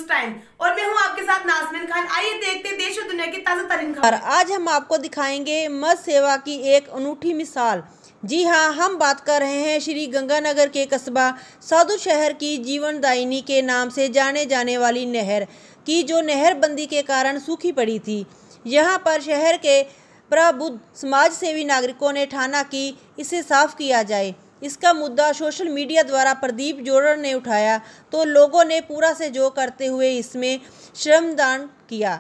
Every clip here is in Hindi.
न्यूज टाइम और मैं हूं आपके साथ नाज़मीन खान। आइए देखते हैं देश और दुनिया की ताजा तरीन खबर। आज हम आपको दिखाएंगे मत्स्य सेवा की एक अनूठी मिसाल। जी हाँ, हम बात कर रहे हैं श्री गंगानगर के कस्बा साधु शहर की जीवनदायिनी के नाम से जाने जाने वाली नहर की, जो नहरबंदी के कारण सूखी पड़ी थी। यहाँ पर शहर के प्रबुद्ध समाज सेवी नागरिकों ने ठाना कि इसे साफ किया जाए। इसका मुद्दा सोशल मीडिया द्वारा प्रदीप जोड़र ने उठाया तो लोगों ने पूरा सहयोग करते हुए इसमें श्रमदान किया।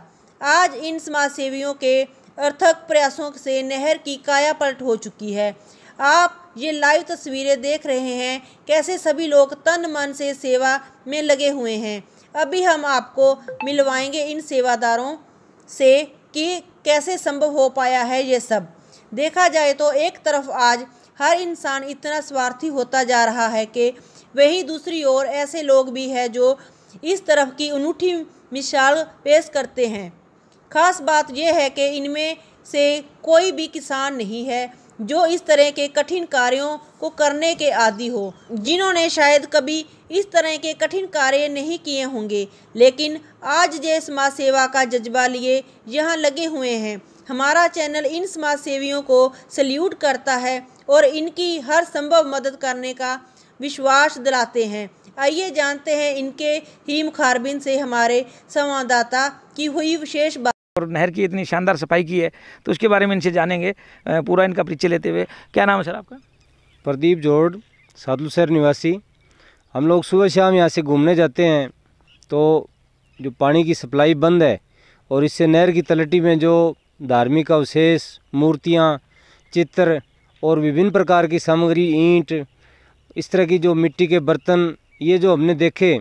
आज इन समाज सेवियों के अथक प्रयासों से नहर की काया पलट हो चुकी है। आप ये लाइव तस्वीरें देख रहे हैं, कैसे सभी लोग तन मन से सेवा में लगे हुए हैं। अभी हम आपको मिलवाएंगे इन सेवादारों से कि कैसे संभव हो पाया है ये सब। देखा जाए तो एक तरफ आज हर इंसान इतना स्वार्थी होता जा रहा है कि वहीं दूसरी ओर ऐसे लोग भी हैं जो इस तरफ की अनूठी मिसाल पेश करते हैं। खास बात यह है कि इनमें से कोई भी किसान नहीं है जो इस तरह के कठिन कार्यों को करने के आदी हो, जिन्होंने शायद कभी इस तरह के कठिन कार्य नहीं किए होंगे, लेकिन आज ये समाज सेवा का जज्बा लिए यहाँ लगे हुए हैं। हमारा चैनल इन समाज सेवियों को सल्यूट करता है और इनकी हर संभव मदद करने का विश्वास दिलाते हैं। आइए जानते हैं इनके ही मुखारबिन से हमारे संवाददाता की हुई विशेष बात। और नहर की इतनी शानदार सफाई की है तो उसके बारे में इनसे जानेंगे पूरा इनका परिचय लेते हुए। क्या नाम है सर आपका? प्रदीप जोड़, साधु शहर निवासी। हम लोग सुबह शाम यहाँ से घूमने जाते हैं तो जो पानी की सप्लाई बंद है और इससे नहर की तलहटी में जो धार्मिक अवशेष, मूर्तियाँ, चित्र और विभिन्न प्रकार की सामग्री, ईंट, इस तरह की जो मिट्टी के बर्तन, ये जो हमने देखे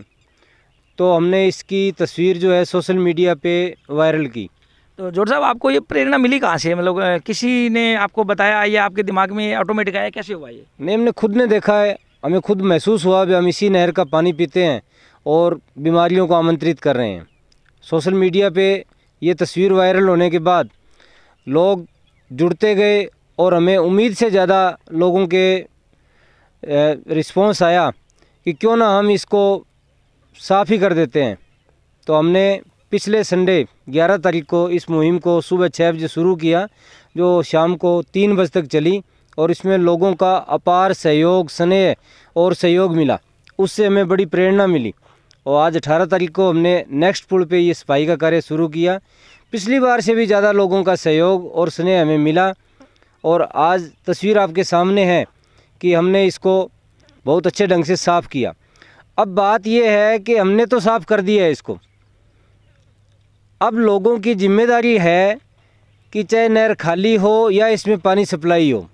तो हमने इसकी तस्वीर जो है सोशल मीडिया पे वायरल की। तो जोड़ साहब, आपको ये प्रेरणा मिली कहाँ से? मतलब किसी ने आपको बताया या आपके दिमाग में ऑटोमेटिक आया, कैसे हुआ ये? नहीं, हमने खुद ने देखा है, हमें खुद महसूस हुआ कि हम इसी नहर का पानी पीते हैं और बीमारियों को आमंत्रित कर रहे हैं। सोशल मीडिया पे ये तस्वीर वायरल होने के बाद लोग जुड़ते गए और हमें उम्मीद से ज़्यादा लोगों के रिस्पॉन्स आया कि क्यों ना हम इसको साफ़ ही कर देते हैं। तो हमने पिछले संडे 11 तारीख को इस मुहिम को सुबह 6 बजे शुरू किया, जो शाम को 3 बजे तक चली और इसमें लोगों का अपार सहयोग, स्नेह और सहयोग मिला। उससे हमें बड़ी प्रेरणा मिली और आज 18 तारीख को हमने नेक्स्ट पुल पे ये सफाई का कार्य शुरू किया। पिछली बार से भी ज़्यादा लोगों का सहयोग और स्नेह हमें मिला और आज तस्वीर आपके सामने है कि हमने इसको बहुत अच्छे ढंग से साफ़ किया। अब बात यह है कि हमने तो साफ़ कर दिया है इसको, अब लोगों की जिम्मेदारी है कि चाहे नहर खाली हो या इसमें पानी सप्लाई हो,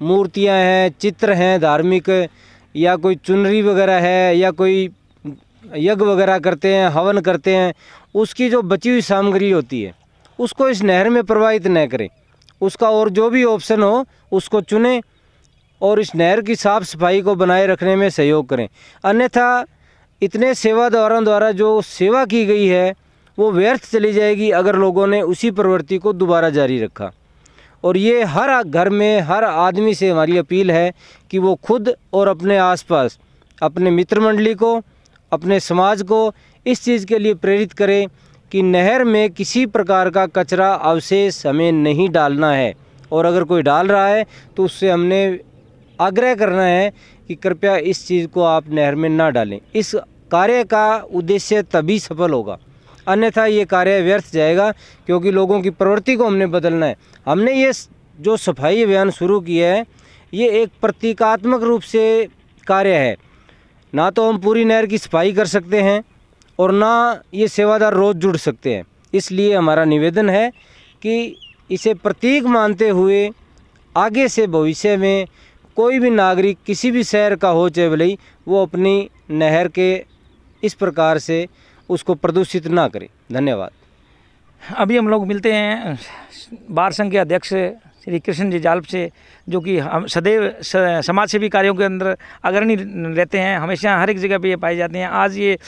मूर्तियां हैं, चित्र हैं धार्मिक, या कोई चुनरी वगैरह है या कोई यज्ञ वगैरह करते हैं, हवन करते हैं, उसकी जो बची हुई सामग्री होती है उसको इस नहर में प्रवाहित न करें। उसका और जो भी ऑप्शन हो उसको चुनें और इस नहर की साफ़ सफाई को बनाए रखने में सहयोग करें। अन्यथा इतने सेवादारों द्वारा जो सेवा की गई है वो व्यर्थ चली जाएगी अगर लोगों ने उसी प्रवृत्ति को दोबारा जारी रखा। और ये हर घर में हर आदमी से हमारी अपील है कि वो खुद और अपने आसपास अपने मित्र मंडली को, अपने समाज को इस चीज़ के लिए प्रेरित करें कि नहर में किसी प्रकार का कचरा, अवशेष हमें नहीं डालना है और अगर कोई डाल रहा है तो उससे हमने आग्रह करना है कि कृपया इस चीज़ को आप नहर में ना डालें। इस कार्य का उद्देश्य तभी सफल होगा, अन्यथा ये कार्य व्यर्थ जाएगा, क्योंकि लोगों की प्रवृत्ति को हमने बदलना है। हमने ये जो सफाई अभियान शुरू किया है ये एक प्रतीकात्मक रूप से कार्य है। ना तो हम पूरी नहर की सफाई कर सकते हैं और ना ये सेवादार रोज़ जुड़ सकते हैं, इसलिए हमारा निवेदन है कि इसे प्रतीक मानते हुए आगे से भविष्य में कोई भी नागरिक किसी भी शहर का हो चाहे भले, वो अपनी नहर के इस प्रकार से उसको प्रदूषित ना करे। धन्यवाद। अभी हम लोग मिलते हैं बार संघ के अध्यक्ष श्री कृष्ण जी जाल्प से, जो कि हम सदैव समाज सेवी कार्यों के अंदर अग्रणी रहते हैं, हमेशा हर एक जगह पे ये पाए जाते हैं। आज ये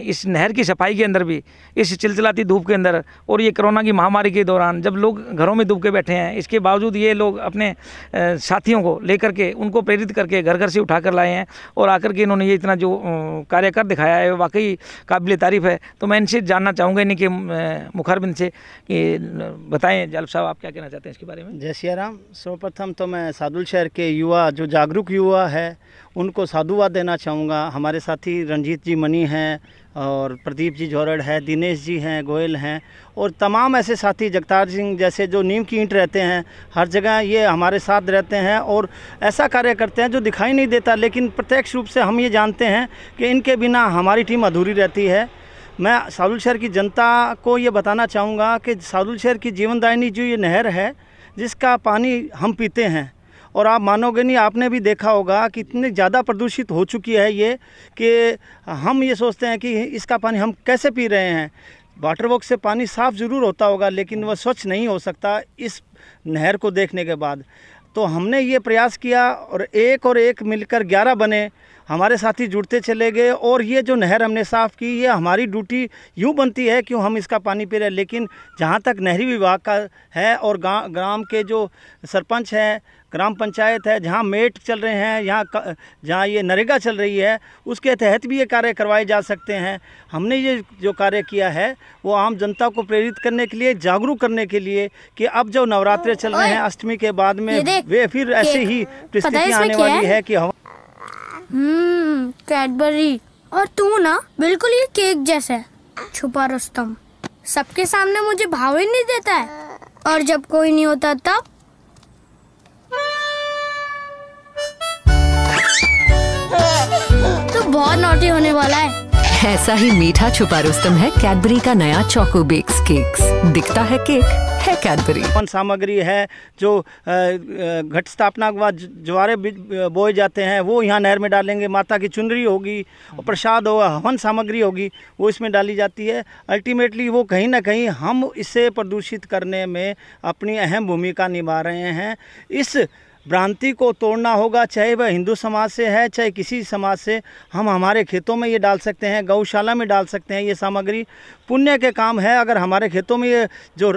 इस नहर की सफाई के अंदर भी, इस चिलचिलाती धूप के अंदर और ये कोरोना की महामारी के दौरान जब लोग घरों में डूब के बैठे हैं, इसके बावजूद ये लोग अपने साथियों को लेकर के, उनको प्रेरित करके घर घर से उठा कर लाए हैं और आकर के इन्होंने ये इतना जो कार्य कर दिखाया है वाकई काबिल तारीफ़ है। तो मैं इनसे जानना चाहूँगा, इन्हीं के मुखारबिंद से, कि बताएं जाल्प साहब आप क्या कहना चाहते हैं इसके बारे में। जय सिया राम। सर्वप्रथम तो मैं सादुल शहर के युवा, जो जागरूक युवा है, उनको साधुवाद देना चाहूँगा। हमारे साथी रंजीत जी मनी हैं और प्रदीप जी झोरड़ है, दिनेश जी हैं, गोयल हैं और तमाम ऐसे साथी, जगतार सिंह जैसे जो नीम की ईंट रहते हैं, हर जगह ये हमारे साथ रहते हैं और ऐसा कार्य करते हैं जो दिखाई नहीं देता, लेकिन प्रत्यक्ष रूप से हम ये जानते हैं कि इनके बिना हमारी टीम अधूरी रहती है। मैं सादुल शहर की जनता को ये बताना चाहूँगा कि सादुल शहर की जीवनदायिनी जो ये नहर है, जिसका पानी हम पीते हैं, और आप मानोगे नहीं, आपने भी देखा होगा कि इतनी ज़्यादा प्रदूषित हो चुकी है ये, कि हम ये सोचते हैं कि इसका पानी हम कैसे पी रहे हैं। वाटर वर्क से पानी साफ़ ज़रूर होता होगा, लेकिन वह स्वच्छ नहीं हो सकता इस नहर को देखने के बाद। तो हमने ये प्रयास किया और एक मिलकर 11 बने, हमारे साथी जुड़ते चले गए और ये जो नहर हमने साफ़ की, ये हमारी ड्यूटी यूँ बनती है क्यों हम इसका पानी पी रहे हैं। लेकिन जहाँ तक नहरी विभाग का है और ग्राम के जो सरपंच हैं, ग्राम पंचायत है, जहाँ मेट चल रहे हैं, जहाँ ये नरेगा चल रही है, उसके तहत भी ये कार्य करवाए जा सकते हैं। हमने ये जो कार्य किया है वो आम जनता को प्रेरित करने के लिए, जागरूक करने के लिए, कि अब जो नवरात्रे चल रहे हैं, अष्टमी के बाद में वे फिर ऐसे ही परिस्थिति आने वाली है कि हम कैडबरी। और तू ना बिल्कुल ये केक जैसे छुपा रुस्तम, सबके सामने मुझे भाव ही नहीं देता है, और जब कोई नहीं होता तब तो बहुत नॉटी होने वाला है। ऐसा ही मीठा छुपा रुस्तम है कैडबरी का नया चोको बेक्स केक्स। दिखता है केक, है कैडबरी। हवन सामग्री है जो घट स्थापना के बाद ज्वारे बोए जाते हैं, वो यहाँ नहर में डालेंगे। माता की चुनरी होगी और प्रसाद होगा, हवन सामग्री होगी, वो इसमें डाली जाती है। अल्टीमेटली वो कहीं ना कहीं हम इसे प्रदूषित करने में अपनी अहम भूमिका निभा रहे हैं। इस भ्रांति को तोड़ना होगा, चाहे वह हिंदू समाज से है, चाहे किसी समाज से। हम हमारे खेतों में ये डाल सकते हैं, गौशाला में डाल सकते हैं। ये सामग्री पुण्य के काम है। अगर हमारे खेतों में ये जो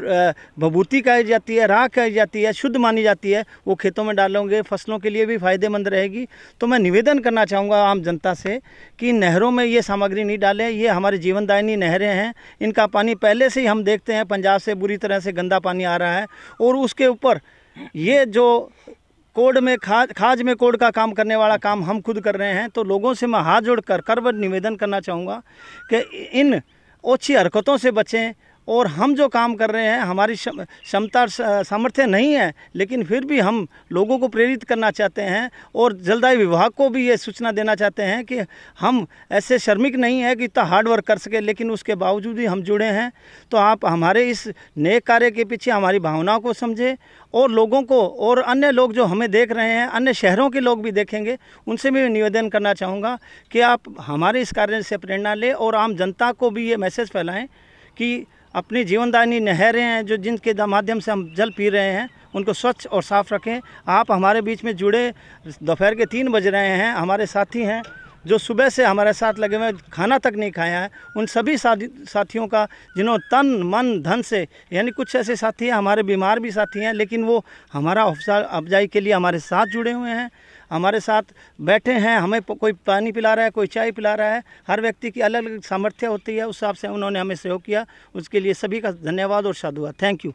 भभूति कही जाती है, राख कही जाती है, शुद्ध मानी जाती है, वो खेतों में डालोगे, फसलों के लिए भी फ़ायदेमंद रहेगी। तो मैं निवेदन करना चाहूँगा आम जनता से कि नहरों में ये सामग्री नहीं डालें। ये हमारी जीवनदायिनी नहरें हैं, इनका पानी पहले से ही हम देखते हैं पंजाब से बुरी तरह से गंदा पानी आ रहा है, और उसके ऊपर ये जो कोड में खाज में कोड का काम करने वाला काम हम खुद कर रहे हैं। तो लोगों से मैं हाथ जोड़कर करबद्ध निवेदन करना चाहूँगा कि इन ओछी हरकतों से बचें। और हम जो काम कर रहे हैं, हमारी क्षमता सामर्थ्य नहीं है, लेकिन फिर भी हम लोगों को प्रेरित करना चाहते हैं और जलदायी विभाग को भी ये सूचना देना चाहते हैं कि हम ऐसे श्रमिक नहीं हैं कि इतना हार्ड वर्क कर सके, लेकिन उसके बावजूद ही हम जुड़े हैं। तो आप हमारे इस नेक कार्य के पीछे हमारी भावनाओं को समझें, और लोगों को, और अन्य लोग जो हमें देख रहे हैं, अन्य शहरों के लोग भी देखेंगे, उनसे भी निवेदन करना चाहूँगा कि आप हमारे इस कार्य से प्रेरणा लें और आम जनता को भी ये मैसेज फैलाएं कि अपनी जीवनदायिनी नहरें हैं जो जिनके माध्यम से हम जल पी रहे हैं, उनको स्वच्छ और साफ़ रखें। आप हमारे बीच में जुड़े, दोपहर के 3 बज रहे हैं, हमारे साथी हैं जो सुबह से हमारे साथ लगे हुए, खाना तक नहीं खाया है, उन सभी साथियों का, जिन्होंने तन मन धन से, यानी कुछ ऐसे साथी हैं हमारे बीमार भी साथी हैं, लेकिन वो हमारा हौसला अफजाई के लिए हमारे साथ जुड़े हुए हैं, हमारे साथ बैठे हैं। हमें कोई पानी पिला रहा है, कोई चाय पिला रहा है, हर व्यक्ति की अलग अलग सामर्थ्य होती है, उस हिसाब से उन्होंने हमें सहयोग किया। उसके लिए सभी का धन्यवाद और साधुवाद। Thank you.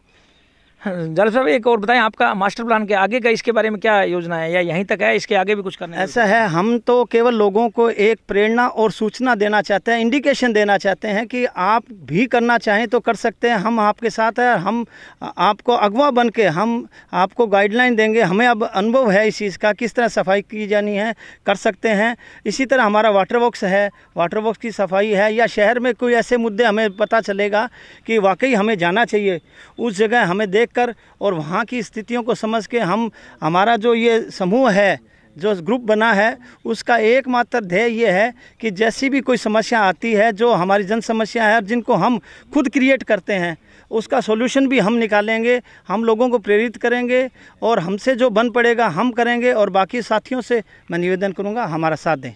जाल्प साहब, एक और बताएं, आपका मास्टर प्लान के आगे का इसके बारे में क्या योजना है, या यहीं तक है, इसके आगे भी कुछ करना है? ऐसा है, हम तो केवल लोगों को एक प्रेरणा और सूचना देना चाहते हैं, इंडिकेशन देना चाहते हैं कि आप भी करना चाहें तो कर सकते हैं। हम आपके साथ हैं, हम आपको अगवा बन के हम आपको गाइडलाइन देंगे। हमें अब अनुभव है इस चीज़ का, किस तरह सफाई की जानी है, कर सकते हैं। इसी तरह हमारा वाटर वर्क्स है, वाटर वर्क्स की सफाई है, या शहर में कोई ऐसे मुद्दे हमें पता चलेगा कि वाकई हमें जाना चाहिए, उस जगह हमें देख कर और वहाँ की स्थितियों को समझ के हम, हमारा जो ये समूह है जो ग्रुप बना है उसका एकमात्र ध्येय ये है कि जैसी भी कोई समस्या आती है, जो हमारी जन समस्या है, जिनको हम खुद क्रिएट करते हैं, उसका सॉल्यूशन भी हम निकालेंगे, हम लोगों को प्रेरित करेंगे और हमसे जो बन पड़ेगा हम करेंगे। और बाकी साथियों से मैं निवेदन करूँगा हमारा साथ दें।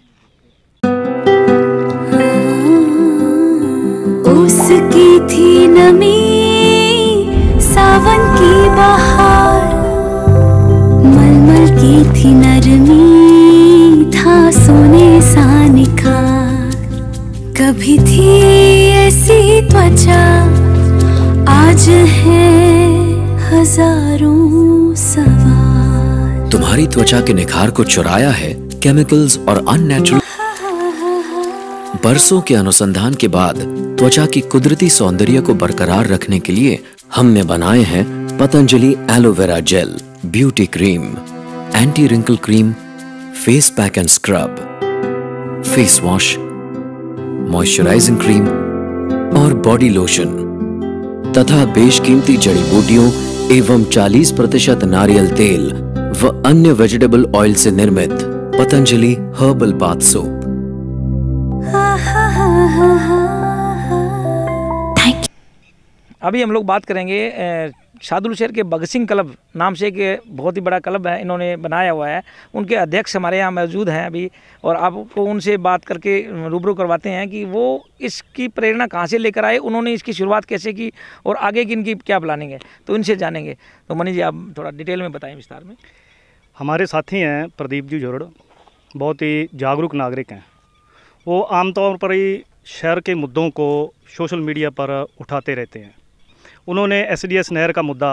उसकी थी नमी सावन की बहार, मलमल की थी नरमी, था सोने सा निखार। कभी थी ऐसी त्वचा, आज है हजारों सवाल। तुम्हारी त्वचा के निखार को चुराया है केमिकल्स और अननेचुरल। बरसों के अनुसंधान के बाद त्वचा की कुदरती सौंदर्य को बरकरार रखने के लिए हमने बनाए हैं Patanjali aloe vera gel, beauty cream, anti wrinkle cream, face pack and scrub, face wash, moisturising cream और बॉडी लोशन तथा बेशकीमती जड़ी बूटियों एवं 40% नारियल तेल व अन्य वेजिटेबल ऑयल से निर्मित पतंजलि हर्बल बाथ सोप। अभी हम लोग बात करेंगे सादुलशहर के भगत सिंह क्लब नाम से एक बहुत ही बड़ा क्लब है, इन्होंने बनाया हुआ है। उनके अध्यक्ष हमारे यहाँ मौजूद हैं अभी, और आपको उनसे बात करके रूबरू करवाते हैं कि वो इसकी प्रेरणा कहाँ से लेकर आए, उन्होंने इसकी शुरुआत कैसे की और आगे की इनकी क्या प्लानिंग है, तो इनसे जानेंगे। तो मनीष जी आप थोड़ा डिटेल में बताएं विस्तार में। हमारे साथी हैं प्रदीप जी जोरड़, बहुत ही जागरूक नागरिक हैं। वो आमतौर पर ही शहर के मुद्दों को सोशल मीडिया पर उठाते रहते हैं। उन्होंने एसडीएस नहर का मुद्दा,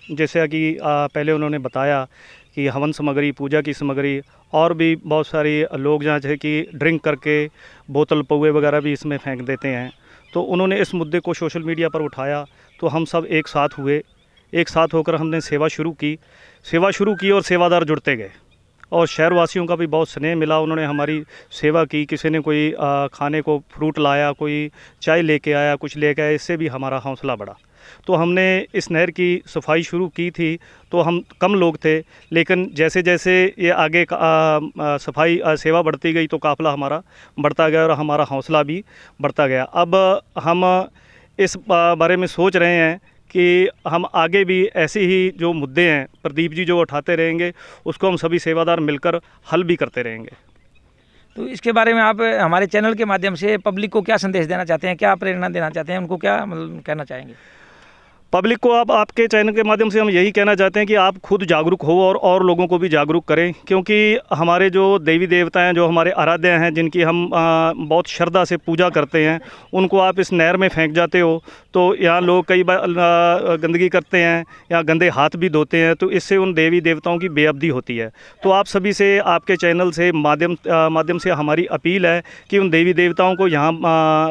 जैसे कि पहले उन्होंने बताया कि हवन सामग्री, पूजा की सामग्री और भी बहुत सारी लोग जहाँ जैसे कि ड्रिंक करके बोतल पौए वगैरह भी इसमें फेंक देते हैं, तो उन्होंने इस मुद्दे को सोशल मीडिया पर उठाया। तो हम सब एक साथ हुए, एक साथ होकर हमने सेवा शुरू की और सेवादार जुड़ते गए और शहरवासियों का भी बहुत स्नेह मिला। उन्होंने हमारी सेवा की, किसी ने कोई खाने को फ्रूट लाया, कोई चाय लेके आया, कुछ लेके आया, इससे भी हमारा हौसला बढ़ा। तो हमने इस नहर की सफाई शुरू की थी, तो हम कम लोग थे, लेकिन जैसे जैसे ये आगे सफाई सेवा बढ़ती गई तो काफ़िला हमारा बढ़ता गया और हमारा हौसला भी बढ़ता गया। अब हम इस बारे में सोच रहे हैं कि हम आगे भी ऐसे ही जो मुद्दे हैं प्रदीप जी जो उठाते रहेंगे, उसको हम सभी सेवादार मिलकर हल भी करते रहेंगे। तो इसके बारे में आप हमारे चैनल के माध्यम से पब्लिक को क्या संदेश देना चाहते हैं, क्या प्रेरणा देना चाहते हैं, उनको क्या मतलब कहना चाहेंगे? पब्लिक को आप आपके चैनल के माध्यम से हम यही कहना चाहते हैं कि आप खुद जागरूक हो और लोगों को भी जागरूक करें, क्योंकि हमारे जो देवी देवता हैं, जो हमारे आराध्य हैं, जिनकी हम बहुत श्रद्धा से पूजा करते हैं, उनको आप इस नहर में फेंक जाते हो। तो यहाँ लोग कई बार गंदगी करते हैं या गंदे हाथ भी धोते हैं, तो इससे उन देवी देवताओं की बेअब्दी होती है। तो आप सभी से, आपके चैनल से माध्यम से हमारी अपील है कि उन देवी देवताओं को यहाँ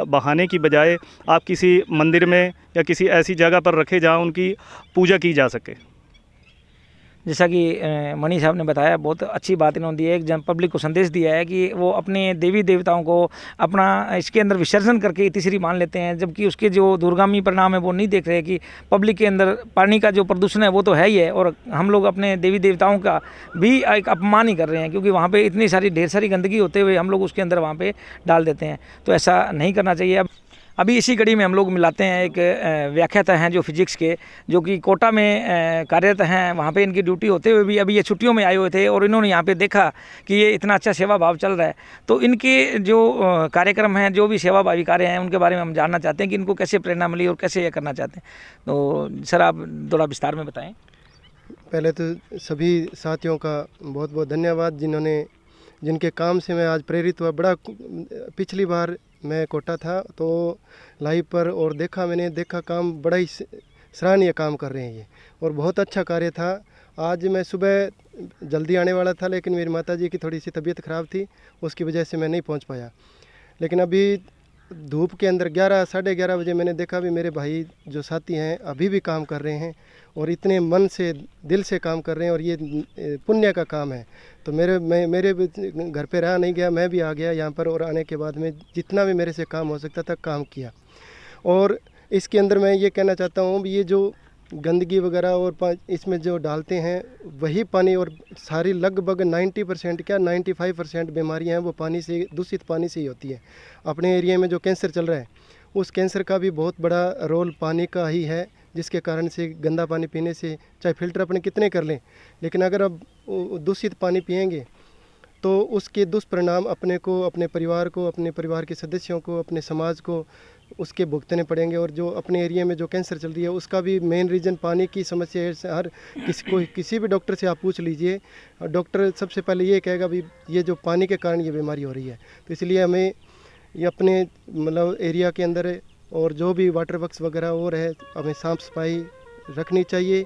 बहाने की बजाय आप किसी मंदिर में या किसी ऐसी जगह पर रखे जहाँ उनकी पूजा की जा सके। जैसा कि मनीष साहब ने बताया, बहुत अच्छी बात इन्होंने दी है, एक जन पब्लिक को संदेश दिया है कि वो अपने देवी देवताओं को अपना इसके अंदर विसर्जन करके तीसरी मान लेते हैं, जबकि उसके जो दूरगामी परिणाम है वो नहीं देख रहे कि पब्लिक के अंदर पानी का जो प्रदूषण है वो तो है ही है, और हम लोग अपने देवी देवताओं का भी एक अपमान ही कर रहे हैं, क्योंकि वहाँ पर इतनी सारी ढेर सारी गंदगी होते हुए हम लोग उसके अंदर वहाँ पर डाल देते हैं। तो ऐसा नहीं करना चाहिए। अभी इसी कड़ी में हम लोग मिलाते हैं एक व्याख्याता हैं जो फिजिक्स के, जो कि कोटा में कार्यरत हैं। वहाँ पे इनकी ड्यूटी होते हुए भी अभी ये छुट्टियों में आए हुए थे और इन्होंने यहाँ पे देखा कि ये इतना अच्छा सेवा भाव चल रहा है। तो इनके जो कार्यक्रम हैं, जो भी सेवा भावी कार्य हैं, उनके बारे में हम जानना चाहते हैं कि इनको कैसे प्रेरणा मिली और कैसे ये करना चाहते हैं। तो सर आप थोड़ा विस्तार में बताएँ। पहले तो सभी साथियों का बहुत बहुत धन्यवाद, जिनके काम से मैं आज प्रेरित हुआ। बड़ा पिछली बार मैं कोटा था तो लाइव पर और मैंने देखा काम बड़ा ही सराहनीय काम कर रहे हैं ये, और बहुत अच्छा कार्य था। आज मैं सुबह जल्दी आने वाला था, लेकिन मेरी माताजी की थोड़ी सी तबीयत ख़राब थी, उसकी वजह से मैं नहीं पहुंच पाया। लेकिन अभी धूप के अंदर 11 साढ़े 11 बजे मैंने देखा भी मेरे भाई जो साथी हैं अभी भी काम कर रहे हैं और इतने मन से दिल से काम कर रहे हैं, और ये पुण्य का काम है। तो मेरे घर पे रहा नहीं गया, मैं भी आ गया यहाँ पर, और आने के बाद में जितना भी मेरे से काम हो सकता था काम किया। और इसके अंदर मैं ये कहना चाहता हूँ, ये जो गंदगी वगैरह और इसमें जो डालते हैं वही पानी, और सारी लगभग 90% क्या 95% बीमारियां हैं वो पानी से, दूषित पानी से ही होती है। अपने एरिया में जो कैंसर चल रहा है उस कैंसर का भी बहुत बड़ा रोल पानी का ही है, जिसके कारण से गंदा पानी पीने से, चाहे फिल्टर अपने कितने कर लें, लेकिन अगर अब दूषित पानी पिएंगे तो उसके दुष्परिणाम अपने को, अपने परिवार को, अपने परिवार के सदस्यों को, अपने समाज को उसके भुगतने पड़ेंगे। और जो अपने एरिया में जो कैंसर चल रही है उसका भी मेन रीज़न पानी की समस्या है। हर किसी भी डॉक्टर से आप पूछ लीजिए, डॉक्टर सबसे पहले ये कहेगा भी ये जो पानी के कारण ये बीमारी हो रही है। तो इसलिए हमें ये अपने मतलब एरिया के अंदर और जो भी वाटर वर्क्स वगैरह हो रहे, हमें साफ़ सफाई रखनी चाहिए।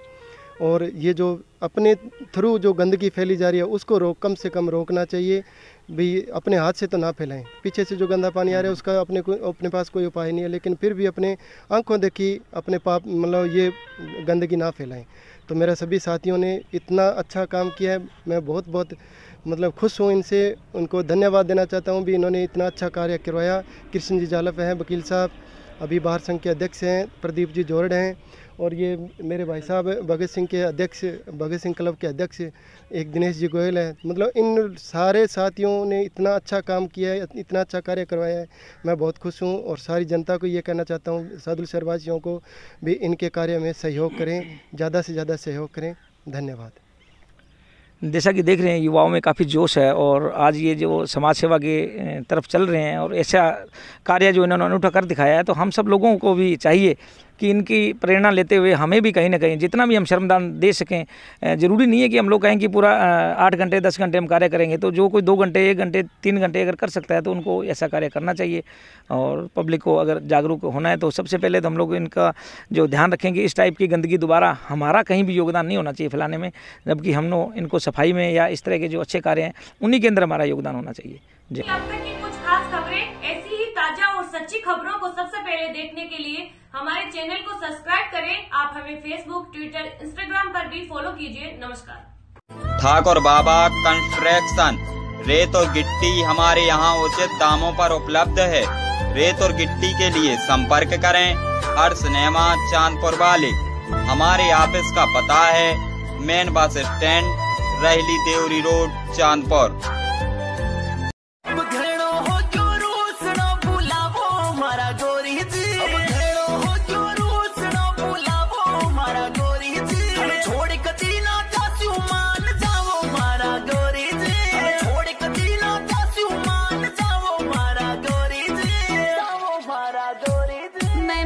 और ये जो अपने थ्रू जो गंदगी फैली जा रही है उसको कम से कम रोकना चाहिए। भी अपने हाथ से तो ना फैलाएं, पीछे से जो गंदा पानी आ रहा है उसका अपने पास कोई उपाय नहीं है, लेकिन फिर भी अपने आंखों देखी अपने पाप मतलब ये गंदगी ना फैलाएं। तो मेरा सभी साथियों ने इतना अच्छा काम किया है, मैं बहुत बहुत मतलब खुश हूँ इनसे, उनको धन्यवाद देना चाहता हूँ भी इन्होंने इतना अच्छा कार्य करवाया। कृष्ण जी जालप हैं वकील साहब, अभी बाहर संघ के अध्यक्ष हैं प्रदीप जी जोरड हैं, और ये मेरे भाई साहब भगत सिंह के अध्यक्ष, भगत सिंह क्लब के अध्यक्ष एक दिनेश जी गोयल हैं। मतलब इन सारे साथियों ने इतना अच्छा काम किया है, इतना अच्छा कार्य करवाया है, मैं बहुत खुश हूँ। और सारी जनता को ये कहना चाहता हूँ, सादुल शहरवासियों को भी इनके कार्य में सहयोग करें, ज़्यादा से ज़्यादा सहयोग करें। धन्यवाद। जैसा कि देख रहे हैं युवाओं में काफ़ी जोश है और आज ये जो समाज सेवा के तरफ चल रहे हैं और ऐसा कार्य जो इन्होंने अनूठा कर दिखाया है, तो हम सब लोगों को भी चाहिए कि इनकी प्रेरणा लेते हुए हमें भी कहीं ना कहीं जितना भी हम श्रमदान दे सकें, ज़रूरी नहीं है कि हम लोग कहें कि पूरा 8 घंटे 10 घंटे हम कार्य करेंगे, तो जो कोई 2 घंटे 1 घंटे 3 घंटे अगर कर सकता है तो उनको ऐसा कार्य करना चाहिए। और पब्लिक को अगर जागरूक होना है तो सबसे पहले तो हम लोग इनका जो ध्यान रखेंगे, इस टाइप की गंदगी दोबारा हमारा कहीं भी योगदान नहीं होना चाहिए फैलाने में, जबकि हम लोग इनको सफाई में या इस तरह के जो अच्छे कार्य हैं उन्हीं के अंदर हमारा योगदान होना चाहिए। जी। अब तक की कुछ खास खबरें, ऐसी ही ताजा और सच्ची खबरों को सबसे पहले देखने के लिए हमारे चैनल को सब्सक्राइब करें। आप हमें फेसबुक, ट्विटर, इंस्टाग्राम पर भी फॉलो कीजिए। नमस्कार। ठाकुर बाबा कंस्ट्रक्शन, रेत और गिट्टी हमारे यहाँ उचित दामों पर उपलब्ध है। रेत और गिट्टी के लिए संपर्क करें हर सिनेमा चांदपुर वाले। हमारे ऑफिस का पता है मेन बस स्टैंड, रहली देवरी रोड, चांदपुर। मैं